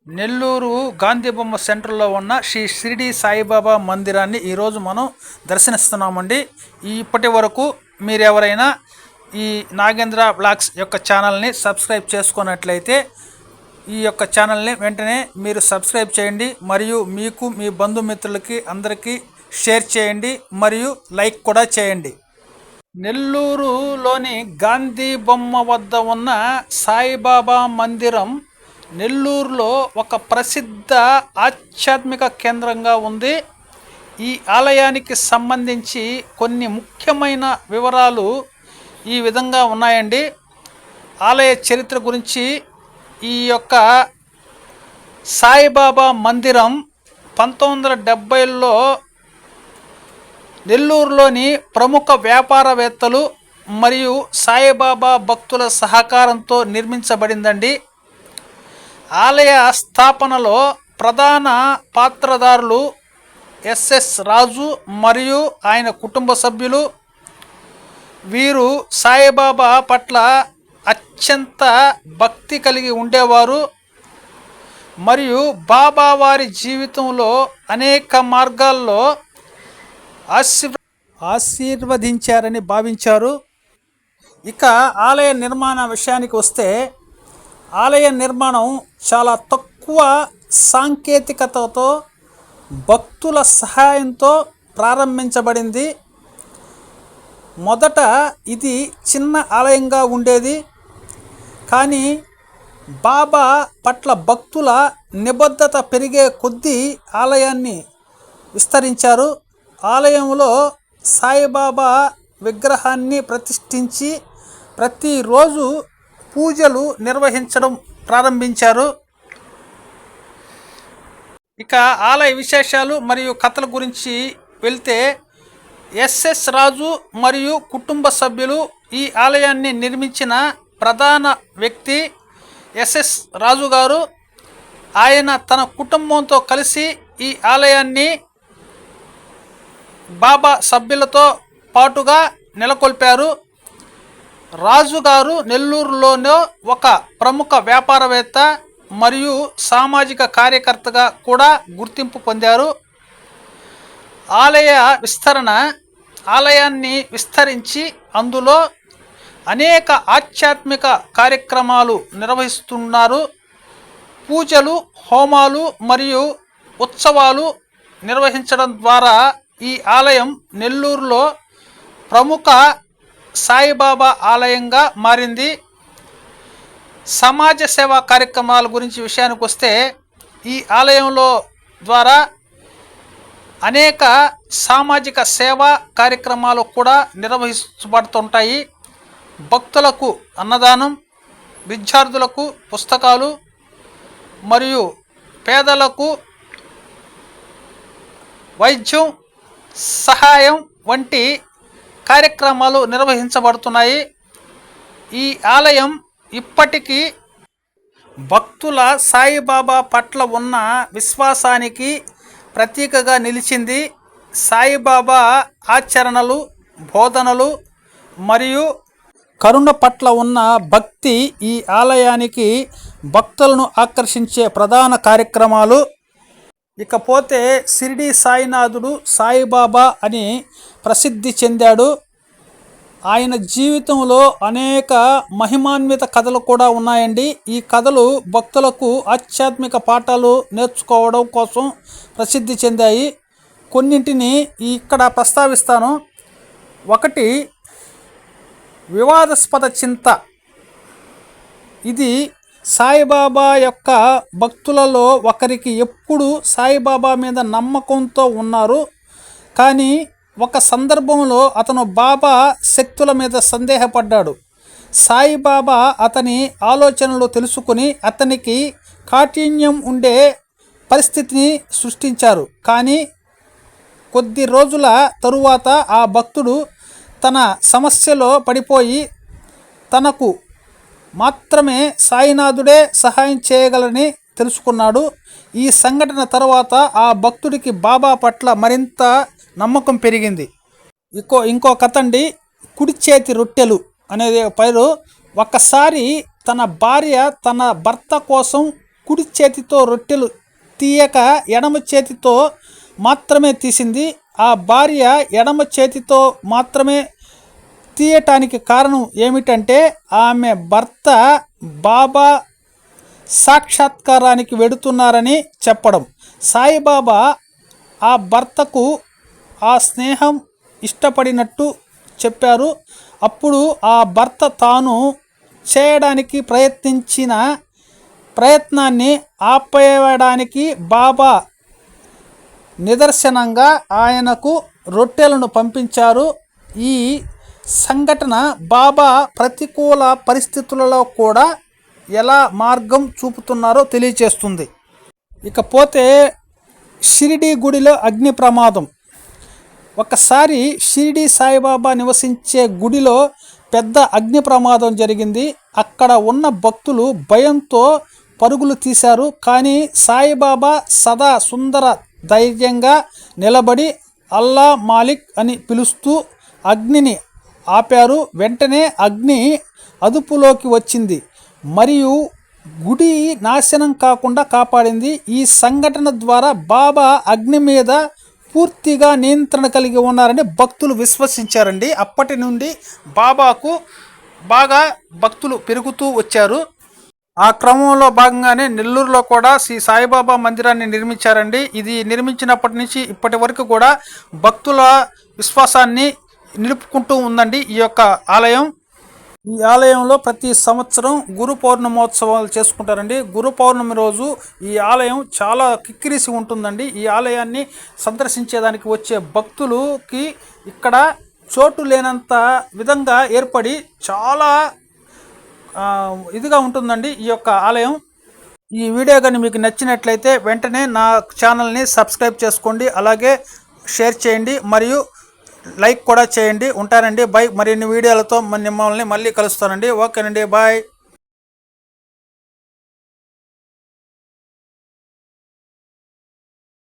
నెల్లూరు గాంధీ బొమ్మ సెంటర్లో ఉన్న శ్రీ షిరిడి సాయిబాబా మందిరాన్ని ఈరోజు మనం దర్శనిస్తున్నామండి. ఇప్పటి వరకు మీరు ఎవరైనా ఈ నాగేంద్ర బ్లాగ్స్ యొక్క ఛానల్ని సబ్స్క్రైబ్ చేసుకున్నట్లయితే ఈ యొక్క ఛానల్ని వెంటనే మీరు సబ్స్క్రైబ్ చేయండి, మరియు మీకు మీ బంధుమిత్రులకి అందరికీ షేర్ చేయండి, మరియు లైక్ కూడా చేయండి. నెల్లూరులోని గాంధీ బొమ్మ వద్ద ఉన్న సాయిబాబా మందిరం నెల్లూరులో ఒక ప్రసిద్ధ ఆధ్యాత్మిక కేంద్రంగా ఉంది. ఈ ఆలయానికి సంబంధించి కొన్ని ముఖ్యమైన వివరాలు ఈ విధంగా ఉన్నాయండి. ఆలయ చరిత్ర గురించి ఈ యొక్క సాయిబాబా మందిరం 1970లో నెల్లూరులోని ప్రముఖ వ్యాపారవేత్తలు మరియు సాయిబాబా భక్తుల సహకారంతో నిర్మించబడిందండి. ఆలయ స్థాపనలో ప్రధాన పాత్రధారులు ఎస్ఎస్ రాజు మరియు ఆయన కుటుంబ సభ్యులు. వీరు సాయిబాబా పట్ల అత్యంత భక్తి కలిగి ఉండేవారు మరియు బాబా వారి జీవితంలో అనేక మార్గాల్లో ఆశీర్వదించారని భావించారు. ఇక ఆలయ నిర్మాణ విషయానికి వస్తే, ఆలయ నిర్మాణం చాలా తక్కువ సాంకేతికతతో భక్తుల సహాయంతో ప్రారంభించబడింది. మొదట ఇది చిన్న ఆలయంగా ఉండేది, కానీ బాబా పట్ల భక్తుల నిబద్ధత పెరిగే కొద్దీ ఆలయాన్ని విస్తరించారు. ఆలయంలో సాయిబాబా విగ్రహాన్ని ప్రతిష్ఠించి ప్రతిరోజు పూజలు నిర్వహించడం ప్రారంభించారు. ఇక ఆలయ విశేషాలు మరియు కథల గురించి వెళ్తే, ఎస్ఎస్ రాజు మరియు కుటుంబ సభ్యులు ఈ ఆలయాన్ని నిర్మించిన ప్రధాన వ్యక్తి ఎస్ఎస్ రాజు గారు. ఆయన తన కుటుంబంతో కలిసి ఈ ఆలయాన్ని బాబా సభ్యులతో పాటుగా నెలకొల్పారు. రాజుగారు నెల్లూరులోనే ఒక ప్రముఖ వ్యాపారవేత్త మరియు సామాజిక కార్యకర్తగా కూడా గుర్తింపు పొందారు. ఆలయాన్ని విస్తరించి అందులో అనేక ఆధ్యాత్మిక కార్యక్రమాలు నిర్వహిస్తున్నారు. పూజలు, హోమాలు మరియు ఉత్సవాలు నిర్వహించడం ద్వారా ఈ ఆలయం నెల్లూరులో ప్రముఖ సాయిబాబా ఆలయంగా మారింది. సమాజ సేవా కార్యక్రమాల గురించి విషయానికి వస్తే, ఈ ఆలయంలో ద్వారా అనేక సామాజిక సేవా కార్యక్రమాలు కూడా నిర్వహించబడుతుంటాయి. భక్తులకు అన్నదానం, విద్యార్థులకు పుస్తకాలు మరియు పేదలకు వైద్యం సహాయం వంటి కార్యక్రమాలు నిర్వహించబడుతున్నాయి. ఈ ఆలయం ఇప్పటికీ భక్తుల సాయిబాబా పట్ల ఉన్న విశ్వాసానికి ప్రతీకగా నిలిచింది. సాయిబాబా ఆచరణలు, బోధనలు మరియు కరుణ పట్ల ఉన్న భక్తి ఈ ఆలయానికి భక్తులను ఆకర్షించే ప్రధాన కార్యక్రమాలు. ఇకపోతే షిరిడి సాయినాథుడు సాయిబాబా అని ప్రసిద్ధి చెందాడు. ఆయన జీవితంలో అనేక మహిమాన్విత కథలు కూడా ఉన్నాయండి. ఈ కథలు భక్తులకు ఆధ్యాత్మిక పాఠాలు నేర్చుకోవడం కోసం ప్రసిద్ధి చెందాయి. కొన్నింటిని ఇక్కడ ప్రస్తావిస్తాను. ఒకటి, వివాదాస్పద చింత. ఇది సాయిబాబా యొక్క భక్తులలో ఒకరికి ఎప్పుడు సాయిబాబా మీద నమ్మకంతో ఉన్నారు, కానీ ఒక సందర్భంలో అతను బాబా శక్తుల మీద సందేహపడ్డాడు. సాయిబాబా అతని ఆలోచనలు తెలుసుకుని అతనికి కాఠిన్యం ఉండే పరిస్థితిని సృష్టించారు. కానీ కొద్ది రోజుల తరువాత ఆ భక్తుడు తన సమస్యలో పడిపోయి తనకు మాత్రమే సాయినాథుడే సహాయం చేయగలని తెలుసుకున్నాడు. ఈ సంఘటన తర్వాత ఆ భక్తుడికి బాబా పట్ల మరింత నమ్మకం పెరిగింది. ఇంకో కథ అండి, కుడి చేతి రొట్టెలు అనేది పేరు. ఒకసారి తన భార్య తన భర్త కోసం కుడి చేతితో రొట్టెలు తీయక ఎడమ చేతితో మాత్రమే తీసింది. ఆ భార్య ఎడమ చేతితో మాత్రమే తీయటానికి కారణం ఏమిటంటే ఆమె భర్త బాబా సాక్షాత్కారానికి వెడుతున్నారని చెప్పడం. సాయిబాబా ఆ భర్తకు ఆ స్నేహం ఇష్టపడినట్టు చెప్పారు. అప్పుడు ఆ భర్త తాను చేయడానికి ప్రయత్నించిన ప్రయత్నాన్ని ఆపేయడానికి బాబా నిదర్శనంగా ఆయనకు రొట్టెలను పంపించారు. ఈ సంఘటన బాబా ప్రతికూల పరిస్థితులలో కూడా ఎలా మార్గం చూపుతున్నారో తెలియచేస్తుంది. ఇకపోతే షిరిడి గుడిలో అగ్ని ప్రమాదం. ఒకసారి షిరిడి సాయిబాబా నివసించే గుడిలో పెద్ద అగ్ని ప్రమాదం జరిగింది. అక్కడ ఉన్న భక్తులు భయంతో పరుగులు తీశారు. కానీ సాయిబాబా సదా సుందర ధైర్యంగా నిలబడి అల్లా మాలిక్ అని పిలుస్తూ అగ్నిని ఆపారు. వెంటనే అగ్ని అదుపులోకి వచ్చింది మరియు గుడి నాశనం కాకుండా కాపాడింది. ఈ సంఘటన ద్వారా బాబా అగ్ని మీద పూర్తిగా నియంత్రణ కలిగి ఉన్నారని భక్తులు విశ్వసించారండి. అప్పటి నుండి బాబాకు బాగా భక్తులు పెరుగుతూ వచ్చారు. ఆ క్రమంలో భాగంగానే నెల్లూరులో కూడా శ్రీ సాయిబాబా మందిరాన్ని నిర్మించారండి. ఇది నిర్మించినప్పటి నుంచి ఇప్పటి వరకు కూడా భక్తుల విశ్వాసాన్ని నిలుపుకుంటూ ఉందండి ఈ యొక్క ఆలయం. ఈ ఆలయంలో ప్రతి సంవత్సరం గురు పౌర్ణమోత్సవాలు చేసుకుంటారండి. గురు పౌర్ణమి రోజు ఈ ఆలయం చాలా కిక్కిరిసి ఉంటుందండి. ఈ ఆలయాన్ని సందర్శించేదానికి వచ్చే భక్తులకి ఇక్కడ చోటు లేనంత విధంగా ఏర్పడి చాలా ఇదిగా ఉంటుందండి ఈ యొక్క ఆలయం. ఈ వీడియో కానీ మీకు నచ్చినట్లయితే వెంటనే నా ఛానల్ని సబ్స్క్రైబ్ చేసుకోండి, అలాగే షేర్ చేయండి మరియు లైక్ కూడా చేయండి. ఉంటానండి, బై. మరిన్ని వీడియోలతో మిమ్మల్ని మళ్ళీ కలుస్తానండి. ఓకేనండి, బాయ్.